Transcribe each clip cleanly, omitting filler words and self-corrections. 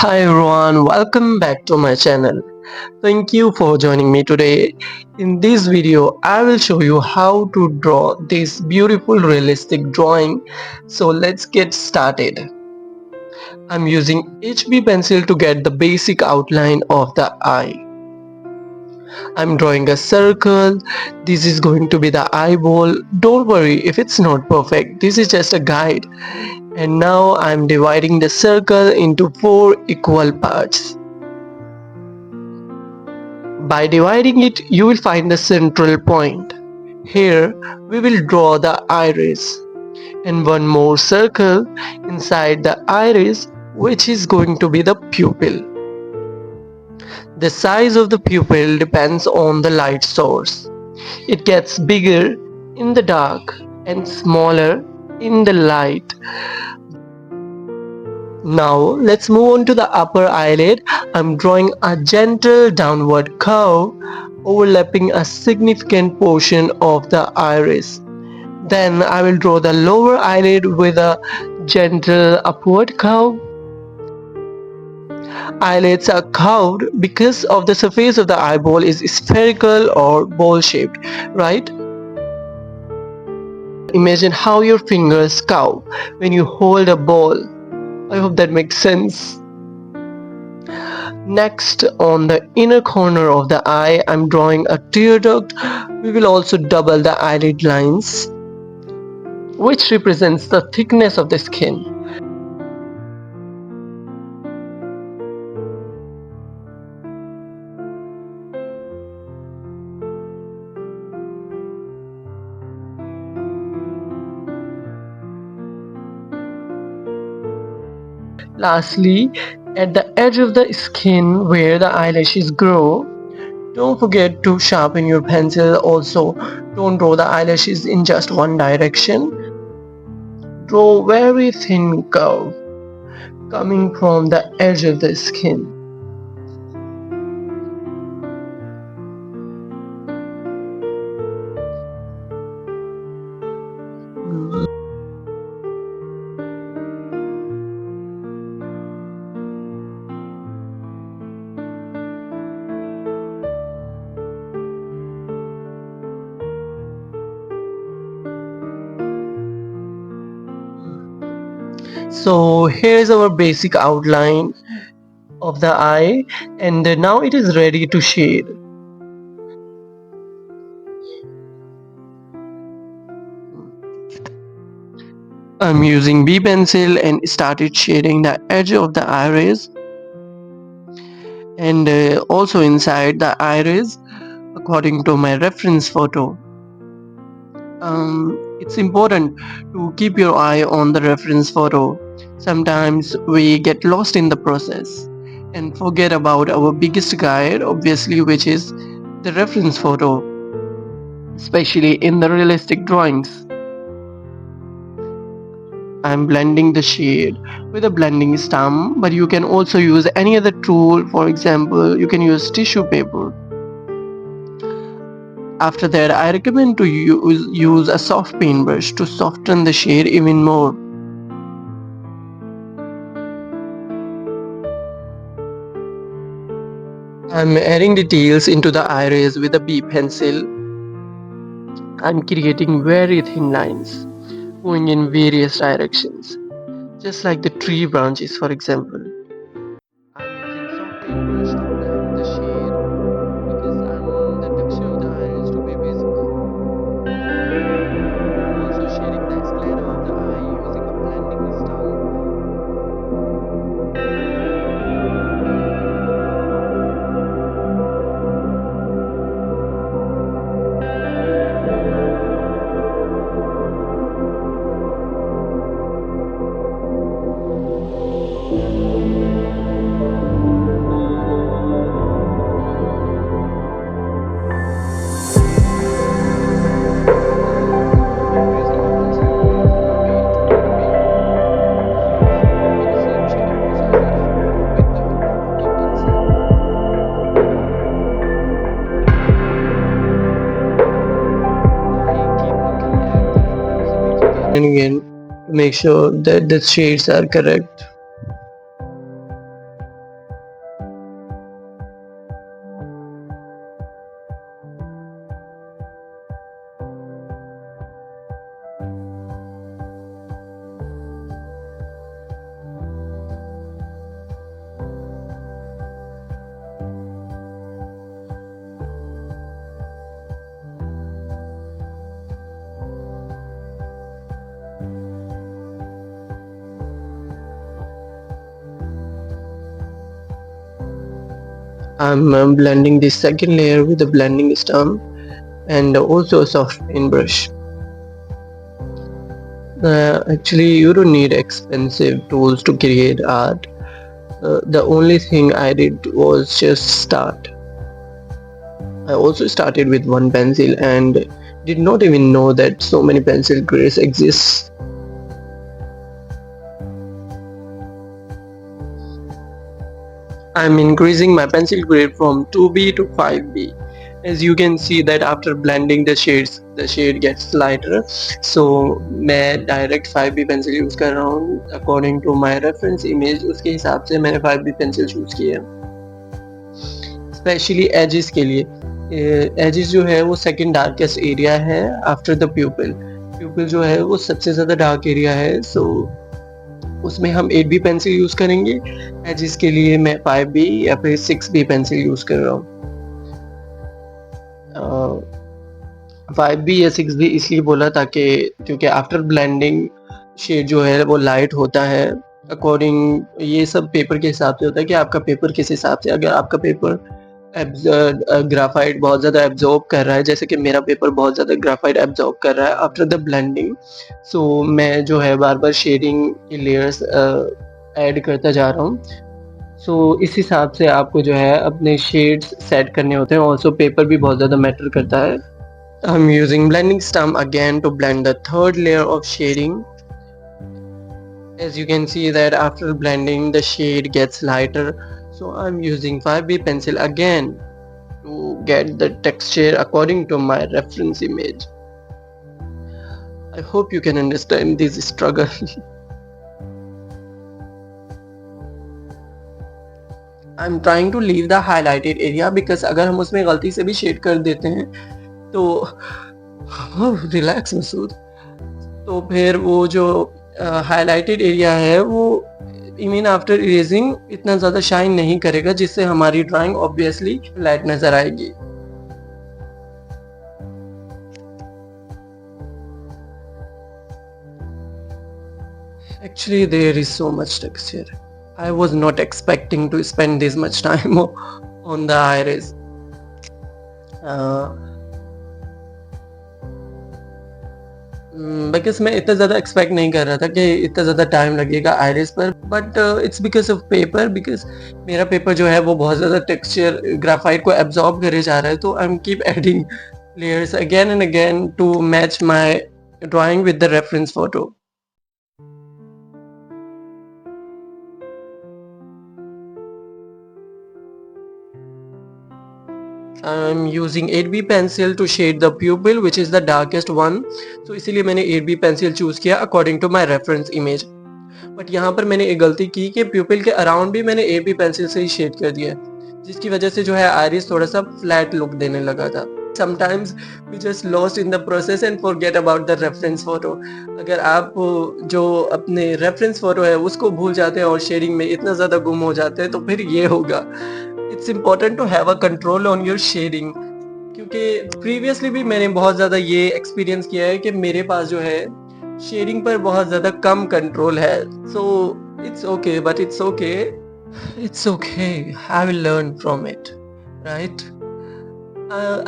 Hi everyone, welcome back to my channel. Thank you for joining me today. In this video, I will show you how to draw this beautiful realistic drawing. So let's get started. I'm using HB pencil to get the basic outline of the eye. I'm drawing a circle. This is going to be the eyeball. Don't worry if it's not perfect. This is just a guide. And now I'm dividing the circle into 4 equal parts. By dividing it, you will find the central point. Here, we will draw the iris and one more circle inside the iris, which is going to be the pupil. The size of the pupil depends on the light source. It gets bigger in the dark and smaller in the light. Now let's move on to the upper eyelid. I'm drawing a gentle downward curve overlapping a significant portion of the iris. Then I will draw the lower eyelid with a gentle upward curve. Eyelids are curved because of the surface of the eyeball is spherical or ball shaped, right? Imagine how your fingers curve when you hold a ball. I hope that makes sense. Next, on the inner corner of the eye, I'm drawing a tear duct. We will also double the eyelid lines, which represents the thickness of the skin. Lastly, at the edge of the skin where the eyelashes grow, don't forget to sharpen your pencil. Also, don't draw the eyelashes in just one direction. Draw very thin curve coming from the edge of the skin. So here's our basic outline of the eye, and now it is ready to shade. I'm using B pencil and started shading the edge of the iris and also inside the iris according to my reference photo. It's important to keep your eye on the reference photo. Sometimes we get lost in the process and forget about our biggest guide, obviously, which is the reference photo, especially in the realistic drawings. I'm blending the shade with a blending stump, but you can also use any other tool. For example, you can use tissue paper. After that, I recommend to use a soft paintbrush to soften the shade even more. I'm adding details into the iris with a B pencil. I'm creating very thin lines going in various directions, just like the tree branches, for example. I'm using soft paintbrush to blend the shade because I want the texture of the iris to be visible. I'm also shading the sclera of the eye using a blending style. And again to make sure that the shades are correct. I'm blending the second layer with a blending stump and also a soft paintbrush. Actually, you don't need expensive tools to create art. The only thing I did was just start. I also started with one pencil and did not even know that so many pencil grades exist. I'm increasing my pencil grade from 2B to 5B. As you can see that after blending the shades, the shade gets lighter. So मैं direct 5B pencil use कर रहा हूँ according to my reference image. उसके हिसाब से मैंने 5B pencil choose की है. स्पेशली एजेस के लिए एजेस जो है वो सेकंड डार्केस्ट एरिया है आफ्टर द प्यूपिल. प्यूपिल जो है वो सबसे ज़्यादा डार्क एरिया है. सो उसमें हम 8B पेंसिल यूज़ करेंगे. एजेस के लिए मैं 5B या फिर 6B पेंसिल यूज़ कर रहा हूँ. 5B या 6B इसलिए बोला ताकि क्योंकि आफ्टर ब्लेंडिंग शेड जो है वो लाइट होता है. अकॉर्डिंग ये सब पेपर के हिसाब से होता है कि आपका पेपर किस हिसाब से. अगर आपका पेपर ग्राफाइट बहुत ज़्यादा एब्जॉर्ब कर रहा है, जैसे कि मेरा पेपर बहुत ज़्यादा ग्राफाइट एब्जॉर्ब कर रहा है आफ्टर द ब्लेंडिंग, सो मैं जो है बार बार शेडिंग की लेयर्स ऐड करता जा रहा हूँ. सो इस हिसाब से आपको जो है अपने शेड्स सेट करने होते हैं. ऑल्सो पेपर भी बहुत ज़्यादा मैटर करता है. I'm using blending stump again to blend the third layer of shading. As you can see that after blending the shade gets lighter, so I'm using 5B pencil again to get the texture according to my reference image. I hope you can understand this struggle. I'm trying to leave the highlighted area because अगर हम उसमें गलती से भी shade कर देते हैं तो रिलैक्स मसूद, तो फिर वो जो हाईलाइटेड एरिया है वो इवन आफ्टर इरेजिंग इतना ज़्यादा शाइन नहीं करेगा, जिससे हमारी ड्राइंग ऑब्वियसली फ्लैट नज़र आएगी. Actually, there is so much texture. I was not expecting to spend this much time on the iris. Because मैं इतना ज़्यादा एक्सपेक्ट नहीं कर रहा था कि इतना ज़्यादा टाइम लगेगा आयरिस पर. But it's because of paper. Because मेरा पेपर जो है वो बहुत ज़्यादा टेक्सचर ग्राफाइट को एब्जॉर्ब करे जा रहा है. तो I am keep adding layers again and again to match my drawing with the reference photo. I'm using 8B pencil to shade the pupil which is the darkest one. So इसीलिए मैंने 8B pencil choose किया according to my reference image. But यहाँ पर मैंने एक गलती की कि प्यूपिल के अराउंड भी मैंने 8B पेंसिल से ही शेड कर दिया, जिसकी वजह से जो है आइरिस थोड़ा सा फ्लैट लुक देने लगा था. Sometimes we just lost in the process and forget about the reference photo. अगर आप जो अपने रेफरेंस फोटो है उसको भूल जाते हैं और शेडिंग में इतना ज़्यादा गुम हो जाते हैं तो फिर ये होगा. It's important to have a control on your shading. क्योंकि प्रीवियसली भी मैंने बहुत ज़्यादा ये एक्सपीरियंस किया है कि मेरे पास जो है शेडिंग पर बहुत ज़्यादा कम कंट्रोल है. So it's okay, but it's okay, it's okay, I will learn from it, right.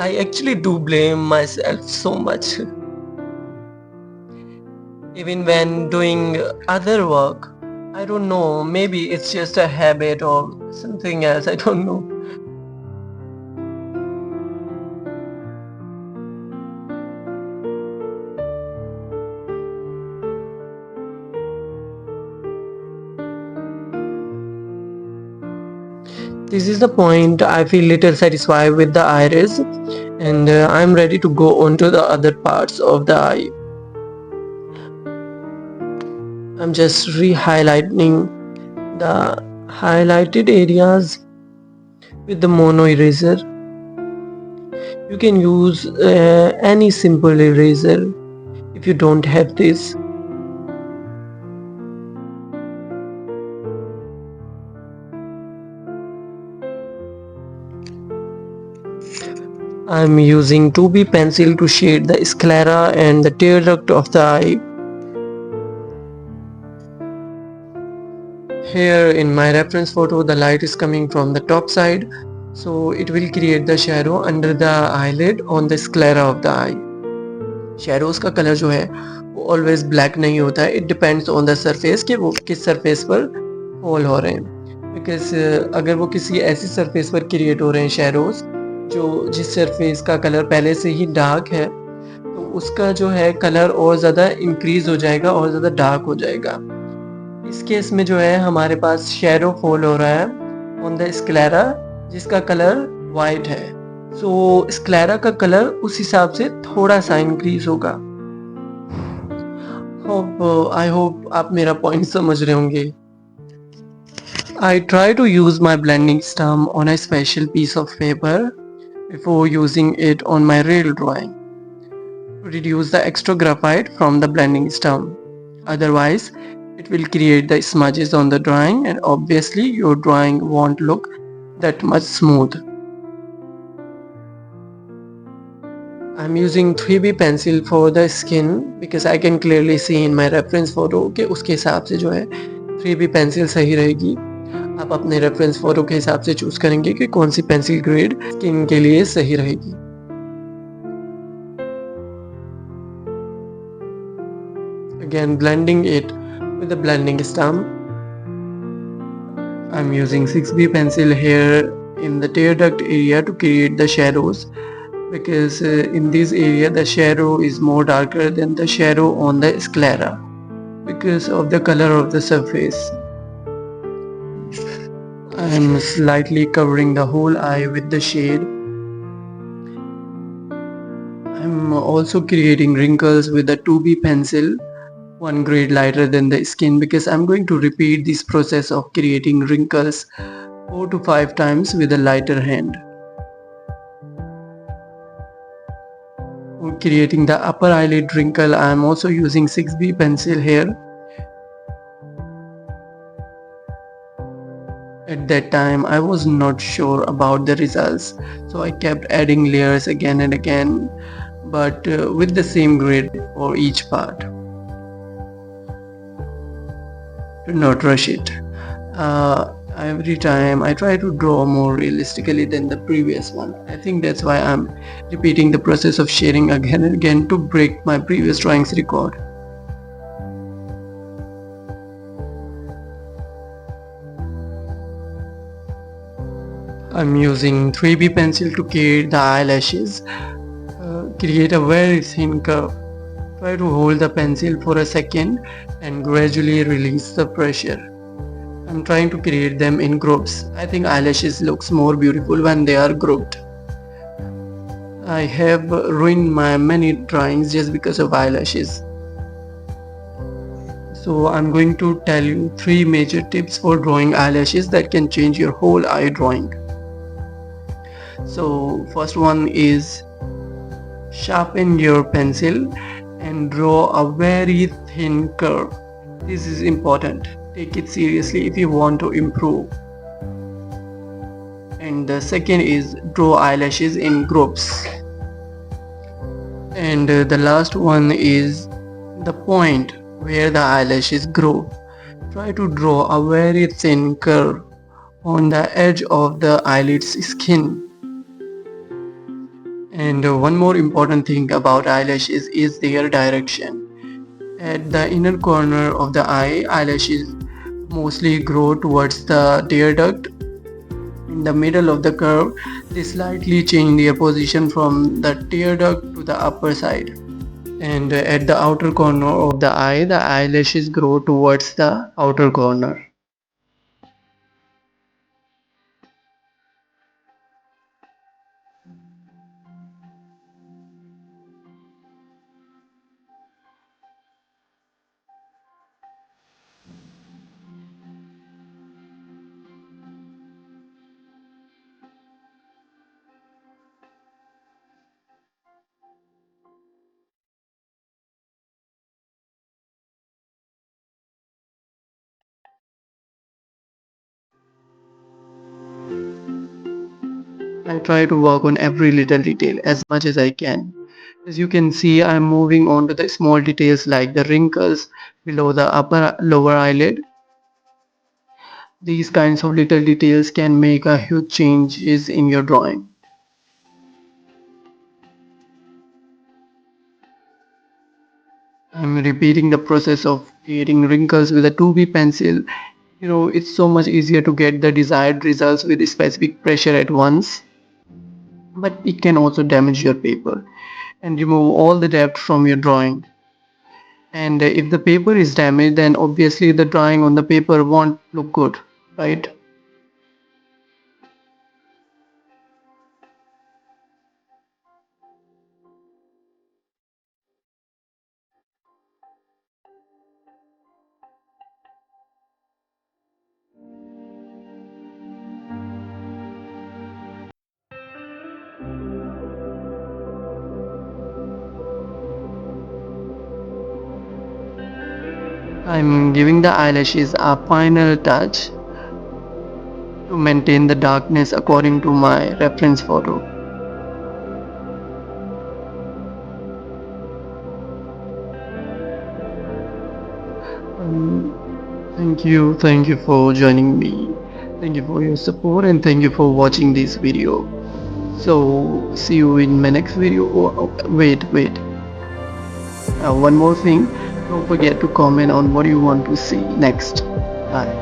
I actually do blame my self so much even when doing other work. I don't know, maybe it's just a habit or something else, I don't know. This is the point I feel little satisfied with the iris, and I'm ready to go on to the other parts of the eye. I'm just re-highlighting the highlighted areas with the mono eraser. You can use any simple eraser if you don't have this. I'm using 2B pencil to shade the sclera and the tear duct of the eye. Here in my reference photo, the light is coming from the top side, So it will create the shadow under the eyelid on the sclera of the eye. Shadows का colour जो है वो always black नहीं होता है, it depends on the surface कि वो किस सरफेस पर फॉल हो रहे हैं। बिकॉज अगर वो किसी ऐसी सरफेस पर क्रिएट हो रहे हैं शेडोज जो जिस सरफेस का कलर पहले से ही डार्क है, तो उसका जो है कलर और ज़्यादा इंक्रीज हो जाएगा और ज़्यादा डार्क हो जाएगा। इस केस में जो है हमारे पास शेडो फॉल हो रहा है ऑन द स्क्लेरा जिसका कलर वाइट है। सो स्क्लेरा का कलर उस हिसाब से थोड़ा सा इंक्रीज होगा। आई होप आप मेरा पॉइंट समझ रहे होंगे। I try to use my blending stump on a special piece of paper before using it on my real drawing to reduce the extra graphite from the blending stump. Otherwise, it will create the smudges on the drawing and obviously your drawing won't look that much smooth. I'm using 3B pencil for the skin because I can clearly see in my reference photo कि उसके हिसाब से जो है 3B pencil सही रहेगी। आप अपने रेफरेंस फोटो के हिसाब से चूज करेंगे कि कौन सी पेंसिल ग्रेड स्किन के लिए सही रहेगी। Again, blending it with the blending stump. I'm using 6B pencil here in the tear duct area to create the shadows because in this area the shadow is more darker than the shadow on the sclera because of the color of the surface. I'm slightly covering the whole eye with the shade. I'm also creating wrinkles with the 2B pencil, one grade lighter than the skin because I'm going to repeat this process of creating wrinkles 4 to 5 times with a lighter hand. For creating the upper eyelid wrinkle, I am also using 6B pencil here. At that time, I was not sure about the results, so I kept adding layers again and again, but with the same grade for each part. Do not rush it. Every time I try to draw more realistically than the previous one. I think that's why I'm repeating the process of shading again and again to break my previous drawings record. I'm using 3B pencil to create the eyelashes. Create a very thin curve. Try to hold the pencil for a second and gradually release the pressure. I'm trying to create them in groups. I think eyelashes looks more beautiful when they are grouped. I have ruined my many drawings just because of eyelashes. So I'm going to tell you 3 major tips for drawing eyelashes that can change your whole eye drawing. So first one is sharpen your pencil and draw a very thin curve. This is important. Take it seriously if you want to improve. And the second is draw eyelashes in groups. And the last one is the point where the eyelashes grow. Try to draw a very thin curve on the edge of the eyelid's skin. And one more important thing about eyelashes is their direction. At the inner corner of the eye, eyelashes mostly grow towards the tear duct. In the middle of the curve, they slightly change their position from the tear duct to the upper side. And at the outer corner of the eyelashes grow towards the outer corner. I try to work on every little detail as much as I can. As you can see, I'm moving on to the small details like the wrinkles below the upper lower eyelid. These kinds of little details can make a huge changes in your drawing. I'm repeating the process of creating wrinkles with a 2B pencil. It's so much easier to get the desired results with specific pressure at once, but it can also damage your paper and remove all the depth from your drawing. And if the paper is damaged, then obviously the drawing on the paper won't look good, right? I'm giving the eyelashes a final touch to maintain the darkness according to my reference photo. Um, thank you for joining me. Thank you for your support and thank you for watching this video. So see you in my next video. Wait. One more thing. Don't forget to comment on what you want to see next. Bye.